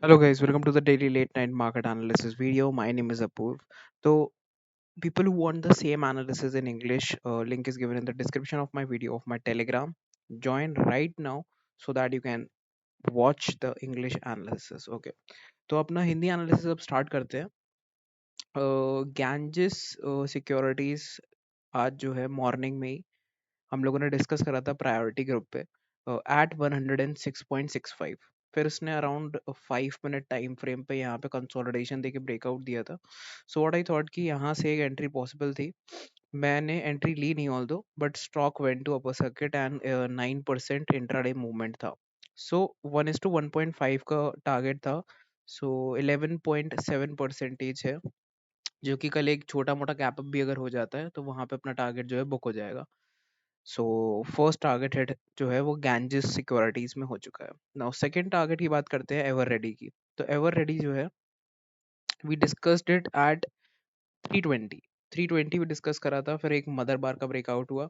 Hello guys, welcome to the daily late night market analysis video. My name is Apurv. So people who want the same analysis in English, link is given in the description of my video of my Telegram. Join right now so that you can watch the English analysis. Okay. तो अपना Hindi analysis अब start करते हैं। Ganges securities आज जो है morning में ही हम लोगों ने डिस्कस करा था प्रायोरिटी ग्रुप पे एट 106.65। फिर उसने अराउंड 5 मिनट टाइम फ्रेम पे यहाँ पे कंसोलिडेशन देके ब्रेकआउट दिया था। सो व्हाट आई थॉट कि यहाँ से एक एंट्री पॉसिबल थी। मैंने एंट्री ली नहीं ऑल दो, but stock went to upper circuit and 9% intraday movement था। सो 1:1.5 का टारगेट था। सो 11.7% है, जो कि कल एक छोटा मोटा गैप अप भी अगर हो जाता है तो वहां पे अपना टारगेट जो है बुक हो जाएगा। सो फर्स्ट टारगेट हिट जो है वो गैंजिस सिक्योरिटीज में हो चुका है। नाउ सेकंड टारगेट की बात करते हैं एवर रेडी की। तो एवर रेडी जो है वी डिस्कस्ड इट एट 320। 320 भी डिस्कस करा था, फिर एक मदर बार का ब्रेकआउट हुआ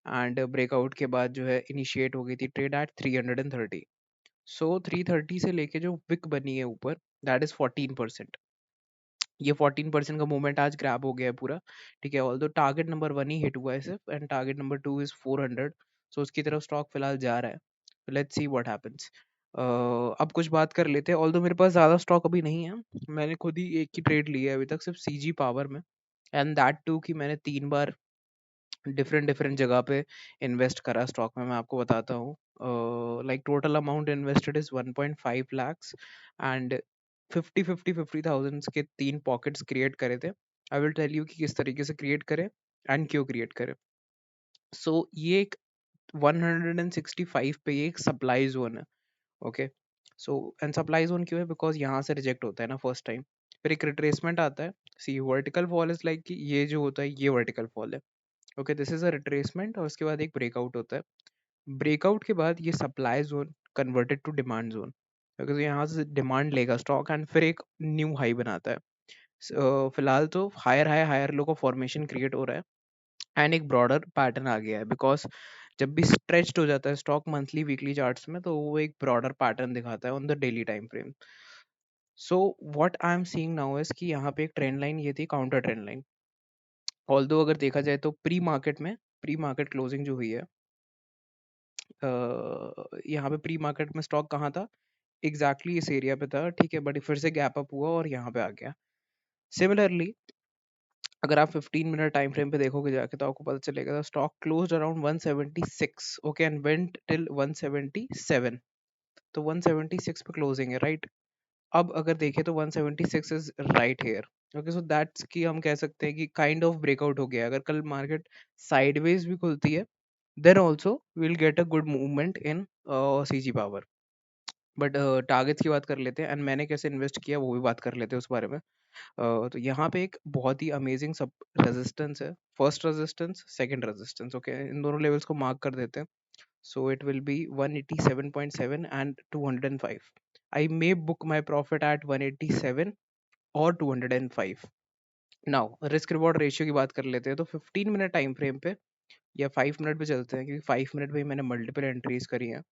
एंड ब्रेकआउट के बाद जो है इनिशिएट हो गई थी ट्रेड एट 330। सो 330 से लेके जो विक बनी है ऊपर, दैट इज 14%। ये 14% का मूवमेंट आज ग्रैब हो गया है पूरा। ठीक है, ऑल्दो टारगेट नंबर 1 ही हिट हुआ है सिर्फ, एंड टारगेट नंबर 2 इज 400। सो उसकी तरफ स्टॉक फिलहाल जा रहा है। Let's see what happens. अब कुछ बात कर लेते हैं। ऑल्दो मेरे पास ज़्यादा स्टॉक अभी नहीं है, मैंने खुद ही एक ही ट्रेड लिया है अभी तक, सिर्फ सीजी पावर में। एंड दैट टू कि मैंने 3 बार डिफरेंट डिफरेंट जगह पे इन्वेस्ट करा स्टॉक में। मैं आपको बताता हूँ। Like total amount invested is 1.5 lakhs and 50,000 के 3 पॉकेट्स क्रिएट करे थे। आई विल टेल यू कि किस तरीके से क्रिएट करें एंड क्यों क्रिएट करें। सो ये एक 165 पे ये एक सप्लाई जोन है। Okay. So and supply zone क्यों है? बिकॉज यहाँ से रिजेक्ट होता है ना फर्स्ट टाइम, फिर एक रिट्रेसमेंट आता है। सी वर्टिकल फॉल इज लाइक कि ये जो होता है ये वर्टिकल फॉल है। Okay, this is a retracement, और उसके बाद एक ब्रेकआउट होता है। ब्रेकआउट के बाद ये supply zone converted to demand zone. Okay, तो यहाँ से डिमांड लेगा स्टॉक एंड फिर एक न्यू हाई बनाता है। फिलहाल तो हायर हाई हायर लो का फॉर्मेशन क्रिएट हो रहा है एंड एक ब्रॉडर पैटर्न आ गया है। बिकॉज जब भी स्ट्रेच्ड हो जाता है स्टॉक मंथली वीकली चार्ट्स में, तो वो एक ब्रॉडर पैटर्न दिखाता है on the daily time frame. So what I am seeing now is कि यहाँ पे एक ट्रेंड लाइन ये थी, काउंटर ट्रेंड लाइन। ऑल्दो अगर देखा जाए तो प्री मार्केट क्लोजिंग जो हुई है, यहाँ पे प्री मार्केट में स्टॉक कहाँ था? एग्जैक्टली इस एरिया पे था। ठीक है, बट फिर से गैप अप हुआ और यहाँ पे आ गया। सिमिलरली अगर आप 15 मिनट टाइम फ्रेम पे देखोगे जाके, तो आपको पता चलेगा stock closed around 176, okay, and went till 177। तो 176 पे क्लोजिंग है, राइट? अब अगर देखें तो 176 is right here. Okay, so that's कि हम कह सकते हैं कि काइंड ऑफ ब्रेकआउट हो गया। अगर कल मार्केट साइडवेज भी खुलती है, then also we'll get a good movement in CG power। But targets की बात कर लेते हैं एंड मैंने कैसे इन्वेस्ट किया वो भी बात कर लेते हैं उस बारे में। तो यहाँ पे एक बहुत ही अमेजिंग सब रेजिस्टेंस है। First resistance, second resistance, okay, इन दोनों लेवल्स को मार्क कर देते हैं। So it will be 187.7 and 205। I may book my profit at 187 और 205। नाउ रिस्क रिवॉर्ड रेशियो की बात कर लेते हैं। तो 15 मिनट टाइम फ्रेम पे या 5 मिनट पे चलते हैं, क्योंकि 5 मिनट पे ही मैंने मल्टीपल एंट्रीज करी हैं।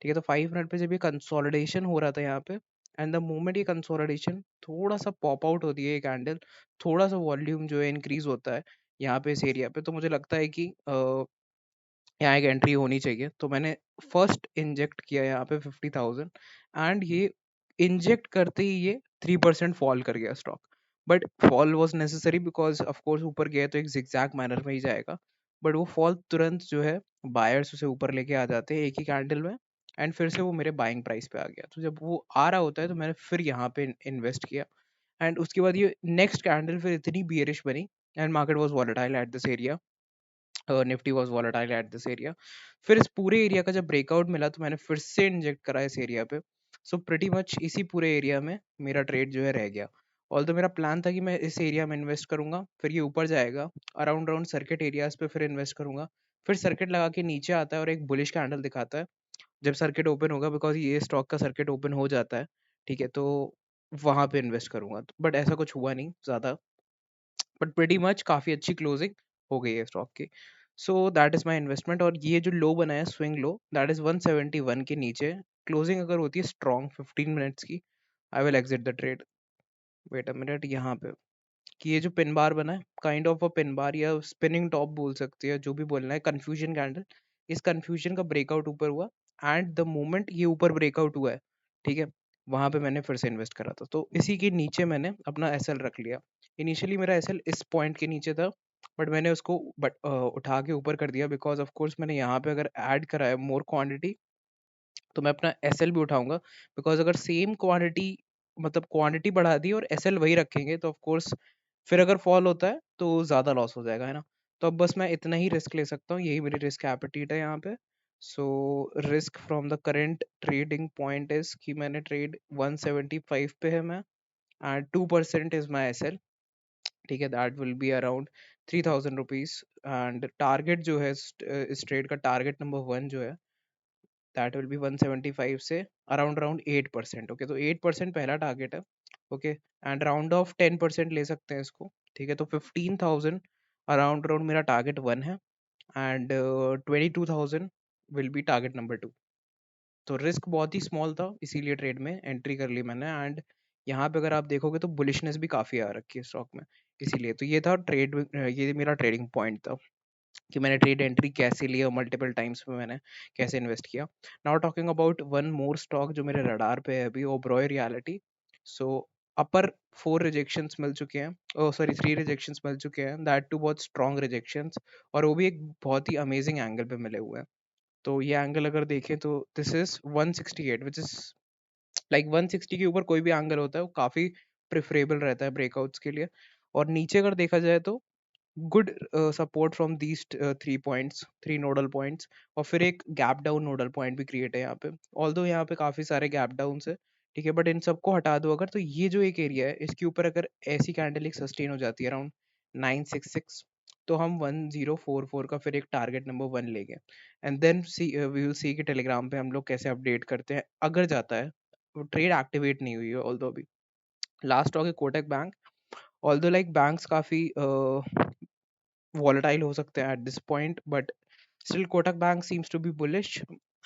ठीक है, तो 5 मिनट पे जब ये कंसोलिडेशन हो रहा था यहाँ पे, एंड द मोमेंट ये कंसोलिडेशन थोड़ा सा पॉप आउट होती है ये कैंडल, थोड़ा सा वॉल्यूम जो है इंक्रीज होता है यहाँ पे इस एरिया पे, तो मुझे लगता है कि यहाँ एक एंट्री होनी चाहिए। तो मैंने फर्स्ट इंजेक्ट किया यहाँ पे 50,000, एंड ये इंजेक्ट करते ही ये 3% फॉल कर गया stock. But fall was necessary because of course ऊपर गया तो एक जिगजैग मैनर में ही जाएगा। बट वो फॉल तुरंत जो है बायर्स उसे ऊपर लेके आ जाते हैं एक ही कैंडल में, एंड फिर से वो मेरे बाइंग प्राइस पे आ गया। तो जब वो आ रहा होता है तो मैंने फिर यहाँ पे इन्वेस्ट किया, एंड उसके बाद ये नेक्स्ट कैंडल फिर इतनी बियरिश बनी and market was volatile at this area. Nifty was volatile at this area. फिर इस पूरे एरिया का जब ब्रेकआउट मिला तो मैंने फिर से इंजेक्ट करा इस एरिया पे। सो प्रिटी मच इसी पूरे एरिया में मेरा ट्रेड जो है रह गया। ऑल तो मेरा प्लान था कि मैं इस एरिया में इन्वेस्ट करूंगा, फिर ये ऊपर जाएगा अराउंड अराउंड सर्किट एरियाज पे, फिर इन्वेस्ट करूंगा, फिर सर्किट लगा के नीचे आता है और एक बुलिश कैंडल दिखाता है जब सर्किट ओपन होगा, बिकॉज ये स्टॉक का सर्किट ओपन हो जाता है। ठीक है, तो वहां पे इन्वेस्ट करूंगा, बट ऐसा कुछ हुआ नहीं ज्यादा। बट प्रीटी मच काफ़ी अच्छी क्लोजिंग हो गई है स्टॉक की। So that is my investment. और ये जो लो बना है स्विंग लो, दैट इज़ 171 के नीचे। क्लोजिंग अगर होती है स्ट्रॉन्ग 15 मिनट्स की, I will exit the trade. Wait a minute, यहाँ पे कि ये जो पिन बार बना है, kind of a pin bar या स्पिनिंग टॉप बोल सकती है, जो भी बोलना है, कंफ्यूजन कैंडल। इस कंफ्यूजन का ब्रेकआउट ऊपर हुआ, एंड द मोमेंट ये ऊपर ब्रेकआउट हुआ है, ठीक है, वहां पे मैंने फिर से इन्वेस्ट करा था। तो इसी के नीचे मैंने अपना एसएल रख लिया। इनिशियली मेरा एसएल इस पॉइंट के नीचे था, बट मैंने उसको उठा के ऊपर कर दिया, बिकॉज ऑफ कोर्स मैंने यहाँ पे अगर ऐड करा है मोर क्वांटिटी, तो मैं अपना एसएल भी उठाऊंगा। बिकॉज अगर सेम क्वांटिटी, मतलब क्वांटिटी बढ़ा दी और एसएल वही रखेंगे, तो ऑफ कोर्स फिर अगर फॉल होता है तो ज़्यादा लॉस हो जाएगा, है ना। तो अब बस मैं इतना ही रिस्क ले सकता हूँ, यही मेरी रिस्क एपेटीट है यहाँ पे। So risk from the current trading point is कि मैंने ट्रेड 175 पे है मैं, and 2% is my S L, ठीक है, that will be around 3000 rupees. And target जो है इस ट्रेड का टारगेट नंबर 1 जो है, दैट विल बी 175 से अराउंड अराउंड 8%। ओके, तो 8% पहला टारगेट है। ओके, एंड राउंड ऑफ 10% ले सकते हैं इसको, ठीक है। तो 15,000 अराउंड अराउंड मेरा टारगेट 1 है, and 22,000 will be target number 2। तो रिस्क बहुत ही स्मॉल था, इसीलिए ट्रेड में एंट्री कर ली मैंने। एंड यहाँ पे अगर आप देखोगे तो बुलिशनेस भी काफ़ी आ रखी है स्टॉक में, इसीलिए तो ये था ट्रेड, ये मेरा ट्रेडिंग पॉइंट था कि मैंने ट्रेड एंट्री कैसे ली और मल्टीपल टाइम्स में मैंने कैसे इन्वेस्ट किया। Now talking about one more stock जो मेरे रडार पे है अभी, ओबरॉय रियलिटी। सो अपर 4 रिजेक्शंस मिल चुके हैं, ओ सॉरी 3 रिजेक्शंस मिल चुके हैं, दैट टू बहुत स्ट्रॉन्ग रिजेक्शंस, और वो भी एक बहुत ही अमेजिंग एंगल पे मिले हुए हैं। तो ये एंगल अगर देखें तो this is 168, which is like 160 के ऊपर कोई भी एंगल होता है वो काफ़ी प्रेफरेबल रहता है ब्रेकआउट्स के लिए। और नीचे अगर देखा जाए तो good support from these 3 points, 3 nodal points, और फिर एक गैप डाउन नोडल पॉइंट भी क्रिएट है यहाँ पे। ऑल्दो यहाँ पे काफी सारे गैप डाउन्स है, ठीक है, बट इन सबको हटा दो अगर, तो ये जो एक एरिया है इसके ऊपर अगर ऐसी कैंडल एक सस्टेन हो जाती है अराउंड 966, तो हम 1044 का फिर एक टारगेट नंबर 1 लेंगे। And then see we will see कि टेलीग्राम पे हम लोग कैसे अपडेट करते हैं अगर जाता है। ट्रेड एक्टिवेट नहीं हुई है ऑल्दो अभी। लास्ट स्टॉक है Kotak bank. Although like banks काफी volatile हो सकते हैं at this point, but still Kotak Bank seems to be bullish।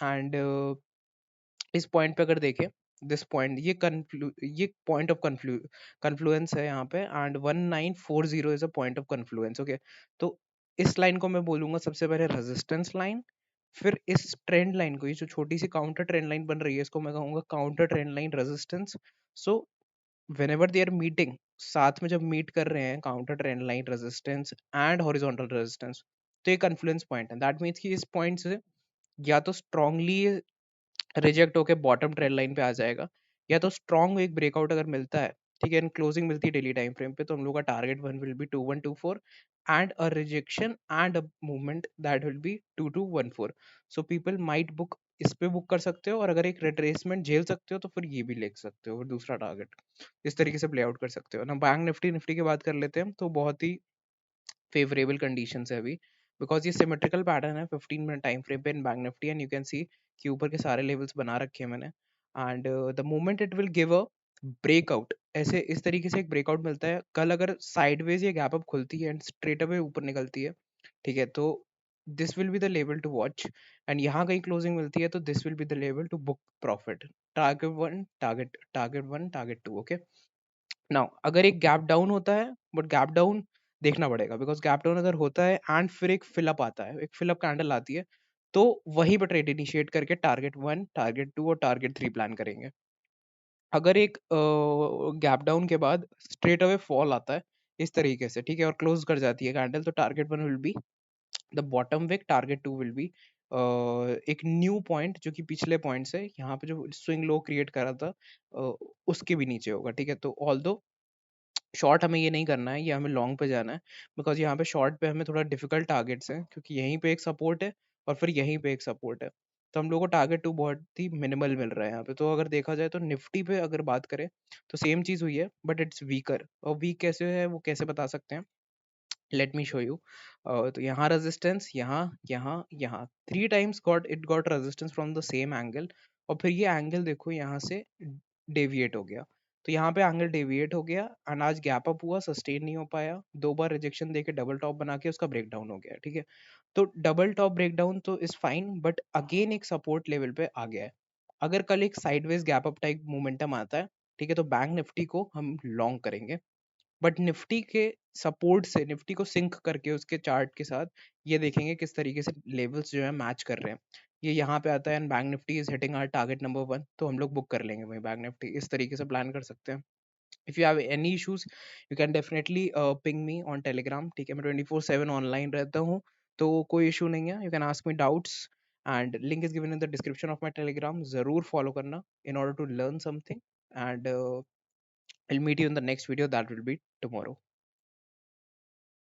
and इस पॉइंट पे अगर देखें, दिस पॉइंट, ये पॉइंट ऑफ कन्फ्लुएंस है यहाँ पे, and 1940 is a point of confluence. Okay, तो इस लाइन को मैं बोलूंगा सबसे पहले रेजिस्टेंस लाइन, फिर इस ट्रेंड लाइन को, ये जो छोटी सी काउंटर ट्रेंड लाइन बन रही है, इसको मैं कहूंगा counter trend line resistance. So whenever they are meeting, साथ में जब मीट कर रहे हैं counter trend line resistance and horizontal resistance, तो ये कन्फ्लुएंस पॉइंट है। दैट मीन्स कि इस पॉइंट से या तो स्ट्रांगली रिजेक्ट होके बॉटम ट्रेंड लाइन पे आ जाएगा, या तो स्ट्रॉन्ग एक ब्रेकआउट अगर मिलता है, ठीक है, क्लोजिंग मिलती है डेली टाइम फ्रेम पे, तो हम लोग का target 1 will B 2124, and a rejection and a movement that will be 2214। So people might book, इस पे बुक कर सकते हो, और अगर एक रिट्रेसमेंट झेल सकते हो तो फिर ये भी ले सकते हो, फिर दूसरा टारगेट इस तरीके से प्ले आउट कर सकते हो ना। बैंक निफ्टी, निफ्टी की बात कर लेते हैं, तो बहुत ही फेवरेबल कंडीशन है अभी, बिकॉज ये सिमेट्रिकल पैटर्न है 15 मिनट टाइम फ्रेम पे in bank Nifty, and you can see कि ऊपर के सारे लेवल्स बना रखे हैं मैंने। And the moment it will give a breakout, ऐसे इस तरीके से एक ब्रेकआउट मिलता है, कल अगर साइडवेज ये गैप अप खुलती है एंड स्ट्रेट अवे ऊपर निकलती है, ठीक है, तो this will be the level to watch. And यहाँ कहीं क्लोजिंग मिलती है तो this will be the level to book profit. Target 1, target 2। Okay, now अगर एक गैप डाउन होता है, बट गैप डाउन देखना पड़ेगा, बिकॉज गैप डाउन अगर होता है एंड फिर एक फिलअप आता है, एक फिलअप कैंडल आती है, तो वहीं पर ट्रेड इनिशिएट करके टारगेट 1, टारगेट 2 और टारगेट 3 प्लान करेंगे। अगर एक गैप डाउन के बाद स्ट्रेट अवे फॉल आता है इस तरीके से, ठीक है, और क्लोज कर जाती है कैंडल, तो target 1 will be the bottom wick, target 2 will be एक न्यू पॉइंट जो कि पिछले पॉइंट से यहाँ पे जो स्विंग लो क्रिएट करा था उसके भी नीचे होगा, ठीक है। तो ऑल शॉर्ट हमें ये नहीं करना है, ये हमें लॉन्ग पे जाना है, बिकॉज यहाँ पे शॉर्ट पे हमें थोड़ा डिफिकल्ट टारगेट्स हैं, क्योंकि यहीं पे एक सपोर्ट है और फिर यहीं पे एक सपोर्ट है। तो हम लोग को टारगेट 2 बहुत ही मिनिमल मिल रहा है यहाँ पे। तो अगर देखा जाए तो निफ्टी पे अगर बात करें तो सेम चीज़ हुई है, बट इट्स वीकर। और वीक कैसे है वो कैसे बता सकते हैं, लेट मी शो यू। तो यहाँ रेजिस्टेंस, यहाँ 3 times got it got resistance from the same angle, और फिर ये एंगल देखो यहाँ से डेविएट हो गया। तो यहाँ पे एंगल डेविएट हो गया, एंड आज गैप अप हुआ, सस्टेन नहीं हो पाया, 2 बार रिजेक्शन देके डबल टॉप बना के उसका ब्रेक डाउन हो गया, ठीक है। तो डबल टॉप ब्रेक डाउन तो इज फाइन, बट अगेन एक सपोर्ट लेवल पे आ गया है। अगर कल एक sideways gap up type momentum आता है, ठीक है, तो बैंक निफ्टी को हम लॉन्ग करेंगे, बट निफ्टी के सपोर्ट से निफ्टी को सिंक करके उसके चार्ट के साथ ये देखेंगे किस तरीके से लेवल्स जो है मैच कर रहे हैं। ये यहाँ पे आता है and bank Nifty is hitting our target number 1, तो हम लोग बुक कर लेंगे वही बैंक निफ्टी, इस तरीके से प्लान कर सकते हैं। If you have any issues you can definitely ping me on Telegram, ठीक है, मैं 24/7 ऑनलाइन रहता हूँ, तो कोई इशू नहीं है, you can ask me doubts and link is given in the description of my Telegram, जरूर फॉलो करना in order to learn something, and I'll meet you in the next video that will be tomorrow.